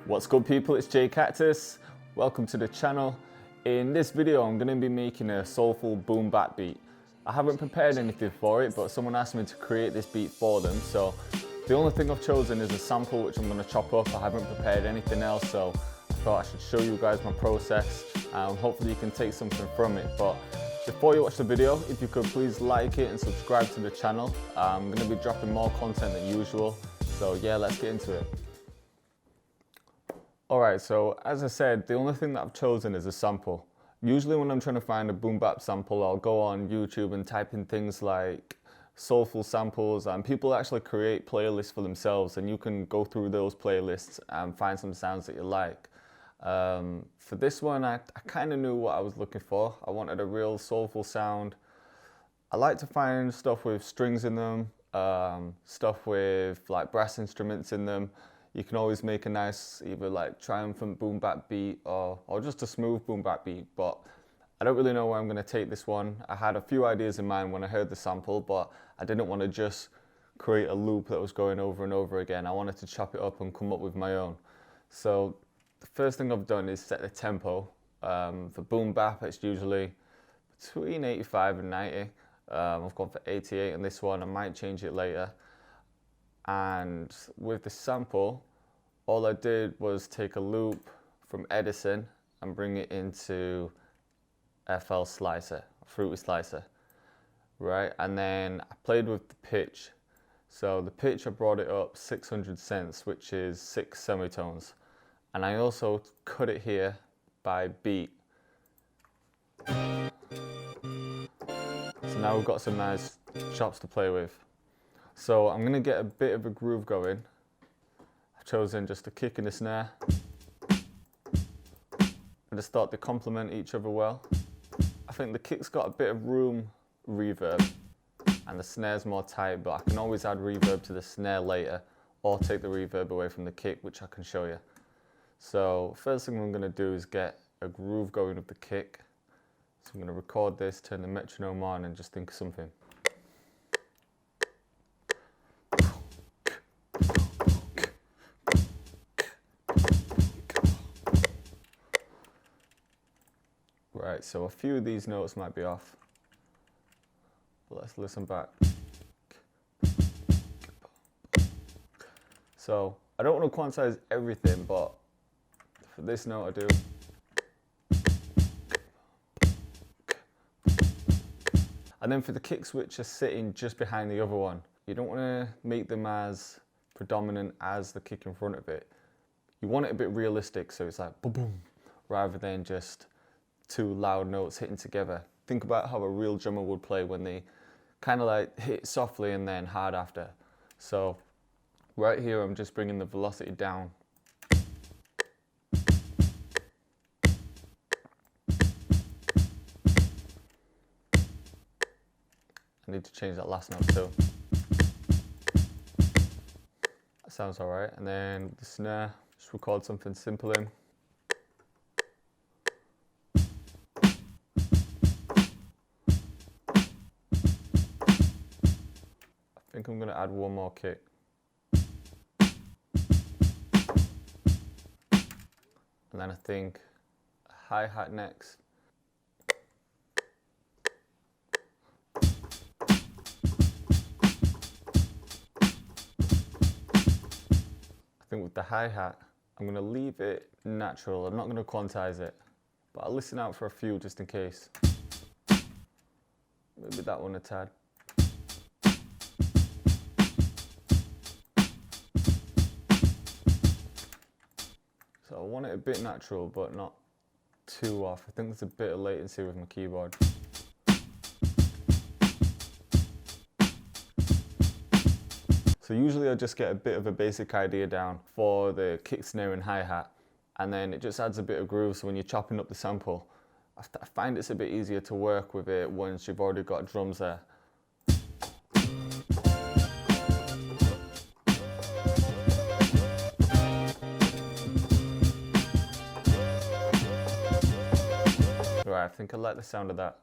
What's good, people? It's JayCactus. Welcome to the channel. In this video I'm going to be making a soulful boom bap beat. I haven't prepared anything for it, but someone asked me to create this beat for them, so the only thing I've chosen is a sample which I'm going to chop up. I haven't prepared anything else, so I thought I should show you guys my process and hopefully you can take something from it. But before you watch the video, if you could please like it and subscribe to the channel. I'm going to be dropping more content than usual, so yeah, let's get into it. Alright, so as I said, the only thing that I've chosen is a sample. Usually when I'm trying to find a boom bap sample, I'll go on YouTube and type in things like soulful samples, and people actually create playlists for themselves, and you can go through those playlists and find some sounds that you like. For this one, I kind of knew what I was looking for. I wanted a real soulful sound. I like to find stuff with strings in them, stuff with like brass instruments in them. You can always make a nice either like triumphant boom bap beat or just a smooth boom bap beat, but I don't really know where I'm going to take this one. I had a few ideas in mind when I heard the sample, but I didn't want to just create a loop that was going over and over again. I wanted to chop it up and come up with my own. So the first thing I've done is set the tempo. For boom bap, it's usually between 85 and 90. I've gone for 88 in this one. I might change it later. And with the sample, all I did was take a loop from Edison and bring it into FL Slicer, Fruity Slicer, right? And then I played with the pitch. So the pitch, I brought it up 600 cents, which is 6 semitones. And I also cut it here by beat. So now we've got some nice chops to play with. So I'm going to get a bit of a groove going. I've chosen just a kick and a snare. And just thought they complement each other well. I think the kick's got a bit of room reverb and the snare's more tight, but I can always add reverb to the snare later or take the reverb away from the kick, which I can show you. So first thing I'm going to do is get a groove going with the kick. So I'm going to record this, turn the metronome on and just think of something. Right, so a few of these notes might be off, but let's listen back. So I don't want to quantize everything, but for this note I do. And then for the kicks which are sitting just behind the other one, you don't want to make them as predominant as the kick in front of it. You want it a bit realistic, so it's like boom boom, rather than just two loud notes hitting together. Think about how a real drummer would play when they kind of like hit softly and then hard after. So right here I'm just bringing the velocity down. I need to change that last note too. That sounds alright. And then the snare, just record something simple in. I think I'm going to add one more kick. And then I think a hi-hat next. I think with the hi-hat, I'm going to leave it natural. I'm not going to quantize it, but I'll listen out for a few just in case. Maybe that one a tad. So I want it a bit natural, but not too off. I think there's a bit of latency with my keyboard. So usually I just get a bit of a basic idea down for the kick, snare and hi-hat, and then it just adds a bit of groove, so when you're chopping up the sample, I find it's a bit easier to work with it once you've already got drums there. Right, I think I like the sound of that.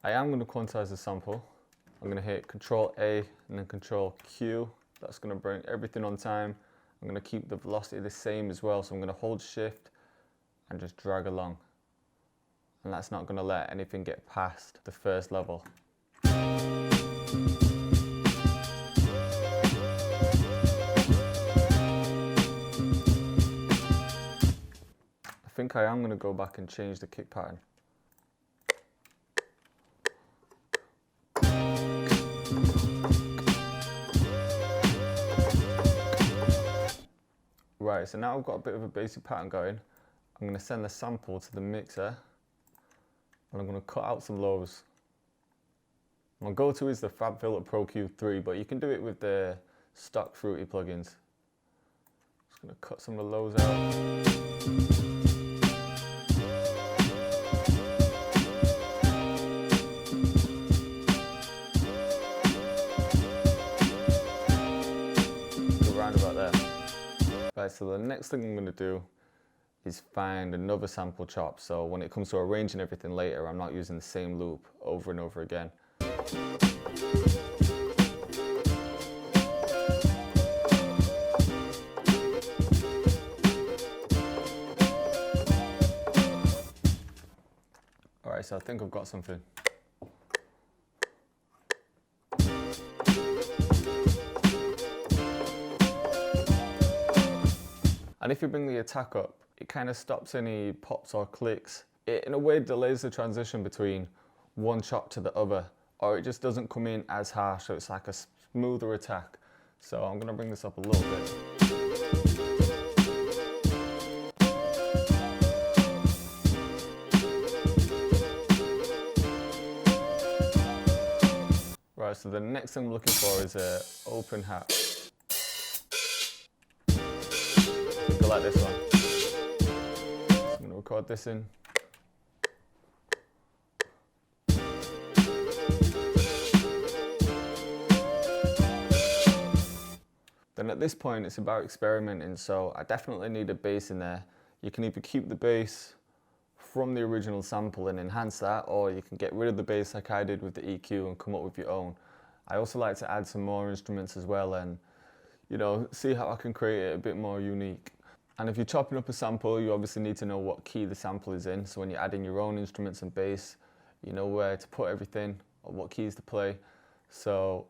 I am going to quantize the sample. I'm going to hit Control A and then Control Q. That's going to bring everything on time. I'm going to keep the velocity the same as well, so I'm going to hold Shift and just drag along. And that's not going to let anything get past the first level. I think I am going to go back and change the kick pattern. Right, so now I've got a bit of a basic pattern going. I'm going to send the sample to the mixer and I'm going to cut out some lows. My go-to is the FabFilter Pro Q3, but you can do it with the stock Fruity plugins. Just going to cut some of the lows out. Around about there. Right, so the next thing I'm going to do is find another sample chop, so when it comes to arranging everything later, I'm not using the same loop over and over again. Alright, so I think I've got something. And if you bring the attack up, it kind of stops any pops or clicks. It in a way delays the transition between one chop to the other, or it just doesn't come in as harsh, so it's like a smoother attack. So I'm going to bring this up a little bit. Right, so the next thing I'm looking for is an open hat. I like this one. So I'm going to record this in. Then at this point it's about experimenting, so I definitely need a bass in there. You can either keep the bass from the original sample and enhance that, or you can get rid of the bass like I did with the EQ and come up with your own. I also like to add some more instruments as well and, you know, see how I can create it a bit more unique. And if you're chopping up a sample, you obviously need to know what key the sample is in. So when you're adding your own instruments and bass, you know where to put everything or what keys to play. So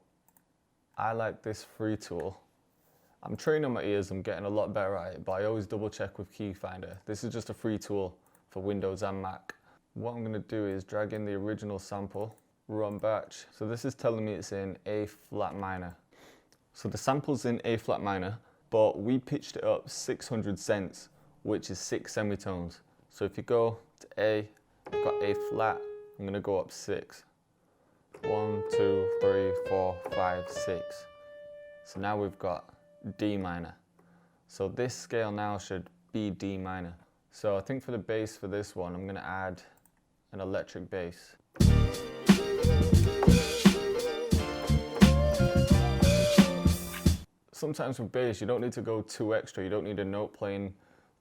I like this free tool. I'm training my ears, I'm getting a lot better at it, but I always double check with Key Finder. This is just a free tool for Windows and Mac. What I'm gonna do is drag in the original sample, run batch. So this is telling me it's in A flat minor. So the sample's in A flat minor, but we pitched it up 600 cents, which is 6 semitones. So if you go to A, I've got A flat, I'm gonna go up 6. 1, 2, 3, 4, 5, 6. So now we've got D minor. So this scale now should be D minor. So I think for the bass for this one, I'm gonna add an electric bass. Sometimes with bass, you don't need to go too extra. You don't need a note playing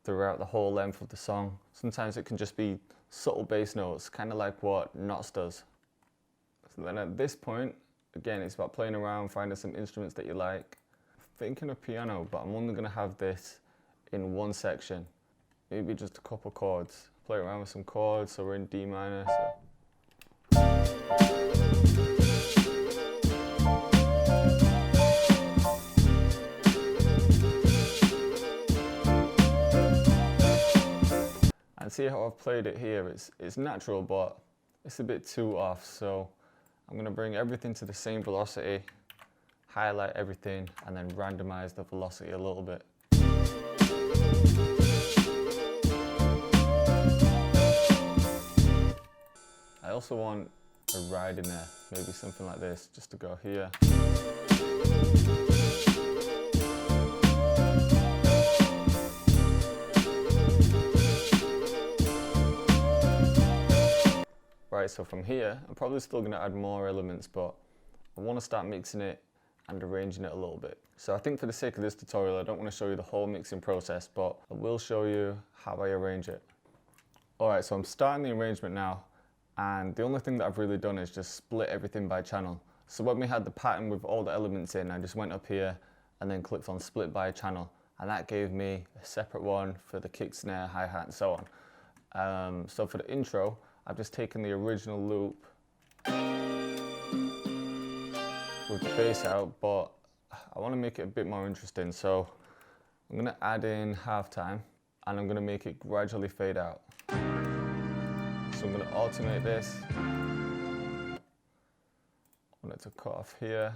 throughout the whole length of the song. Sometimes it can just be subtle bass notes, kind of like what Knots does. So then at this point, again, it's about playing around, finding some instruments that you like. Thinking of piano, but I'm only going to have this in one section. Maybe just a couple chords. Play around with some chords, so we're in D minor. And see how I've played it here, it's natural, but it's a bit too off, so I'm going to bring everything to the same velocity, highlight everything, and then randomize the velocity a little bit. I also want a ride in there, maybe something like this, just to go here. Right, so from here, I'm probably still going to add more elements, but I want to start mixing it and arranging it a little bit. So I think for the sake of this tutorial, I don't want to show you the whole mixing process, but I will show you how I arrange it. Alright, so I'm starting the arrangement now. And the only thing that I've really done is just split everything by channel. So when we had the pattern with all the elements in, I just went up here and then clicked on split by channel, and that gave me a separate one for the kick, snare, hi-hat and so on. So for the intro, I've just taken the original loop with the bass out, but I want to make it a bit more interesting, so I'm going to add in halftime and I'm going to make it gradually fade out. So I'm going to alternate this. I want it to cut off here.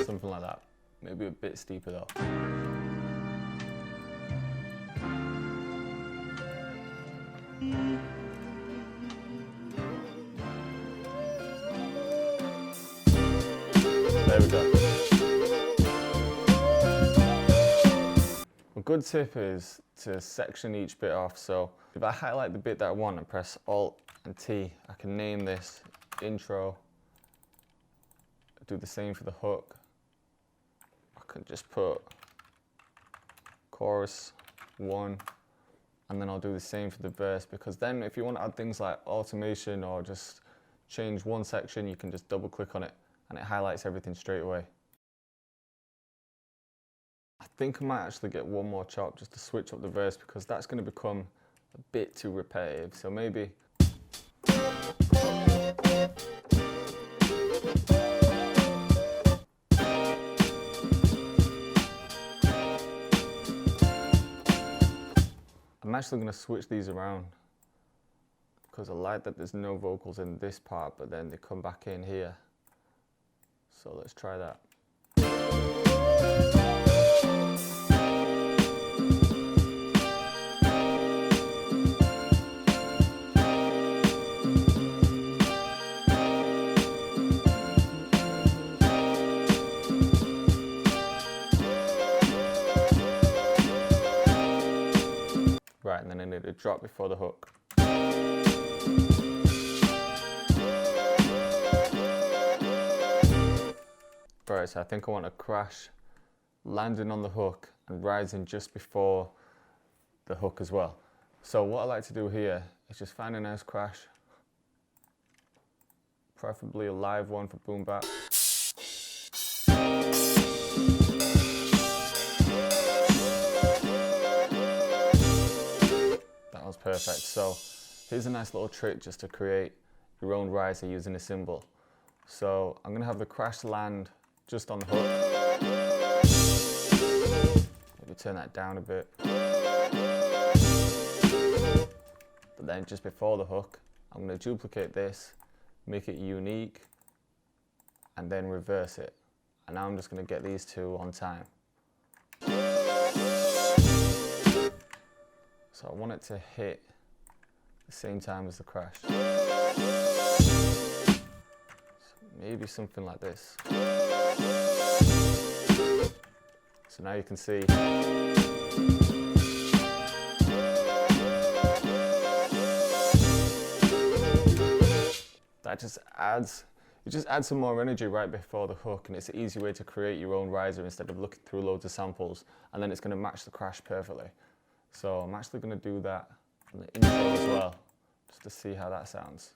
Something like that. Maybe a bit steeper though. There we go. A good tip is to section each bit off. So if I highlight the bit that I want and press Alt and T, I can name this intro. Do the same for the hook. I can just put chorus 1, and then I'll do the same for the verse, because then if you want to add things like automation or just change one section, you can just double click on it and it highlights everything straight away. I think I might actually get one more chop just to switch up the verse, because that's going to become a bit too repetitive. So maybe I'm actually going to switch these around, because I like that there's no vocals in this part, but then they come back in here. So let's try that. Right, and then I need a drop before the hook. Right, so I think I want a crash landing on the hook and rising just before the hook as well. So what I like to do here is just find a nice crash, preferably a live one for boom bap. That was perfect. So here's a nice little trick just to create your own riser using a cymbal. So I'm gonna have the crash land just on the hook. Maybe turn that down a bit. But then just before the hook, I'm going to duplicate this, make it unique, and then reverse it. And now I'm just going to get these two on time. So I want it to hit the same time as the crash. So maybe something like this. So now you can see that just adds, you just add some more energy right before the hook, and it's an easy way to create your own riser instead of looking through loads of samples, and then it's going to match the crash perfectly. So I'm actually going to do that on the intro as well, just to see how that sounds.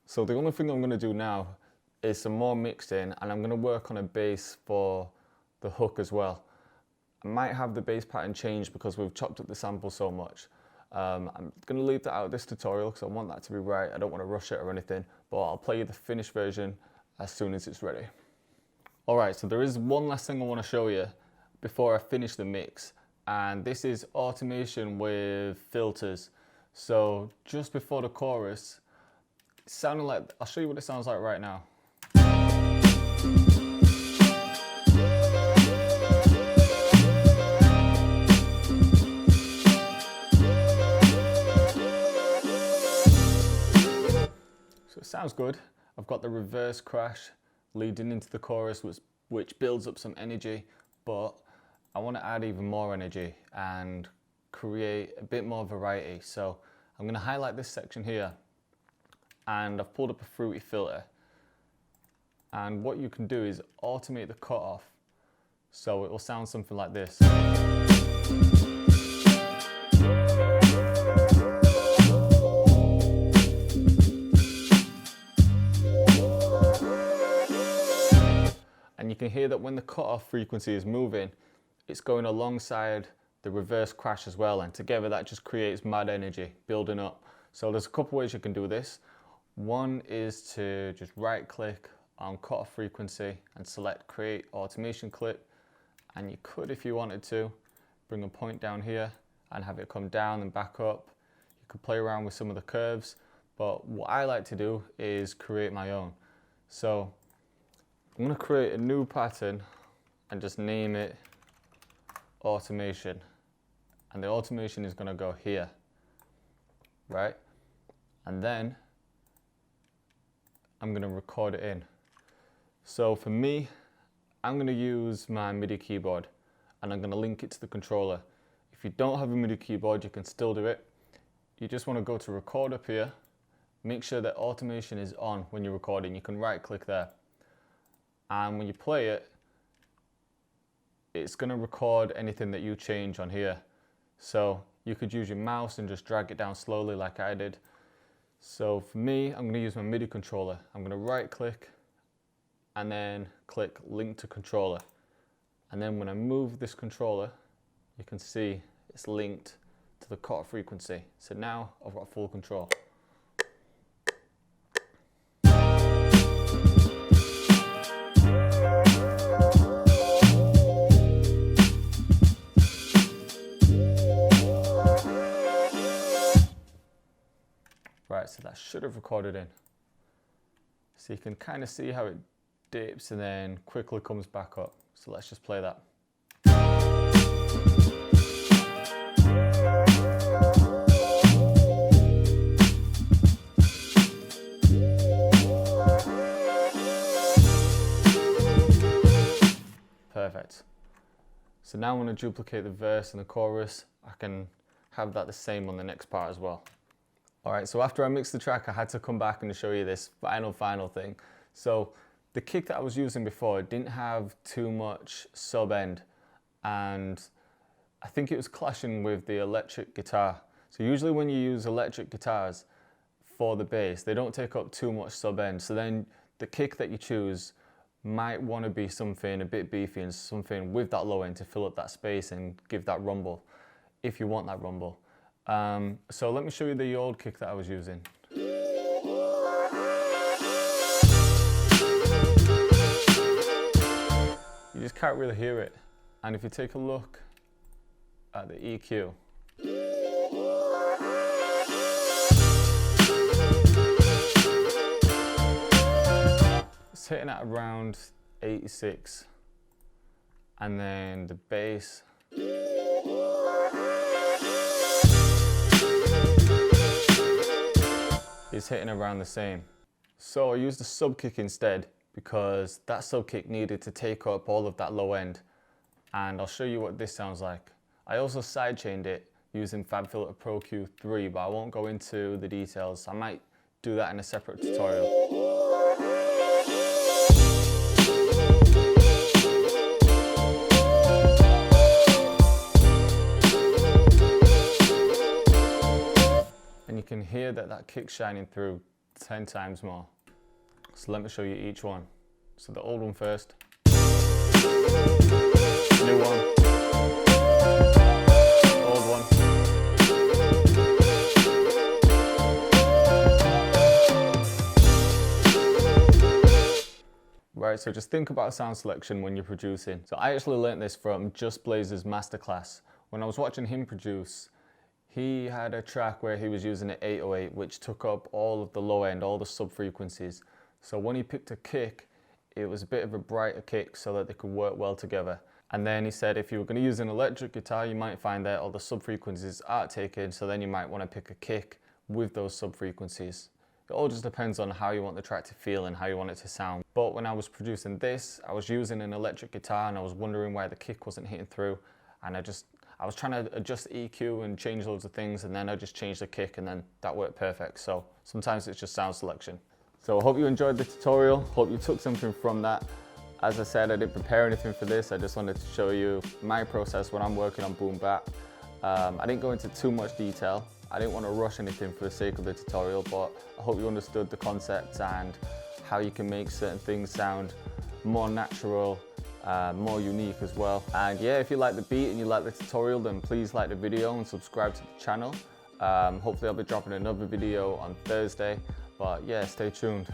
So the only thing I'm going to do now is some more mixing, and I'm going to work on a bass for the hook as well. I might have the bass pattern change because we've chopped up the sample so much. I'm going to leave that out of this tutorial because I want that to be right. I don't want to rush it or anything, but I'll play you the finished version as soon as it's ready. Alright, so there is one last thing I want to show you before I finish the mix, and this is automation with filters. So just before the chorus, it sounded like, I'll show you what it sounds like right now. sounds good. I've got the reverse crash leading into the chorus, which builds up some energy, but I want to add even more energy and create a bit more variety. So I'm going to highlight this section here, and I've pulled up a fruity filter. And what you can do is automate the cutoff, so it will sound something like this. And you can hear that when the cutoff frequency is moving, it's going alongside the reverse crash as well, and together that just creates mad energy building up. So there's a couple ways you can do this. One is to just right click on cutoff frequency and select create automation clip, and you could, if you wanted to, bring a point down here and have it come down and back up. You could play around with some of the curves, but what I like to do is create my own. So I'm going to create a new pattern and just name it automation, and the automation is going to go here, right? And then I'm going to record it in. So for me, I'm going to use my MIDI keyboard, and I'm going to link it to the controller. If you don't have a MIDI keyboard, you can still do it. You just want to go to record up here, make sure that automation is on when you're recording. You can right click there, and when you play it, it's going to record anything that you change on here. So you could use your mouse and just drag it down slowly like I did. So for me, I'm going to use my MIDI controller. I'm going to right click and then click link to controller. And then when I move this controller, you can see it's linked to the cutoff frequency. So now I've got full control. Right, so that should have recorded in. So you can kind of see how it dips and then quickly comes back up. So let's just play that. Perfect. So now when I duplicate the verse and the chorus, I can have that the same on the next part as well. Alright, so after I mixed the track, I had to come back and show you this final thing. So the kick that I was using before didn't have too much sub end, and I think it was clashing with the electric guitar. So usually when you use electric guitars for the bass, they don't take up too much sub end. So then the kick that you choose might want to be something a bit beefy and something with that low end to fill up that space and give that rumble, if you want that rumble. So let me show you the old kick that I was using. You just can't really hear it. And if you take a look at the EQ, it's hitting at around 86. And then the bass, is hitting around the same. So I used the sub kick instead because that sub kick needed to take up all of that low end, and I'll show you what this sounds like. I also sidechained it using FabFilter Pro Q3, but I won't go into the details. I might do that in a separate tutorial. And you can hear that that kick's shining through 10 times more. So let me show you each one. So the old one first. New one. Old one. Right, so just think about sound selection when you're producing. So I actually learned this from Just Blaze's masterclass. When I was watching him produce, he had a track where he was using an 808, which took up all of the low end, all the sub frequencies. So when he picked a kick, it was a bit of a brighter kick so that they could work well together. And then he said if you were going to use an electric guitar, you might find that all the sub frequencies aren't taken, so then you might want to pick a kick with those sub frequencies. It all just depends on how you want the track to feel and how you want it to sound. But when I was producing this, I was using an electric guitar and I was wondering why the kick wasn't hitting through. And I was trying to adjust the EQ and change loads of things, and then I just changed the kick and then that worked perfect. So sometimes it's just sound selection. So I hope you enjoyed the tutorial. Hope you took something from that. As I said, I didn't prepare anything for this. I just wanted to show you my process when I'm working on boom bap. I didn't go into too much detail. I didn't want to rush anything for the sake of the tutorial, but I hope you understood the concepts and how you can make certain things sound more natural, more unique as well. And yeah, if you like the beat and you like the tutorial, then please like the video and subscribe to the channel. Hopefully I'll be dropping another video on Thursday, but yeah, stay tuned.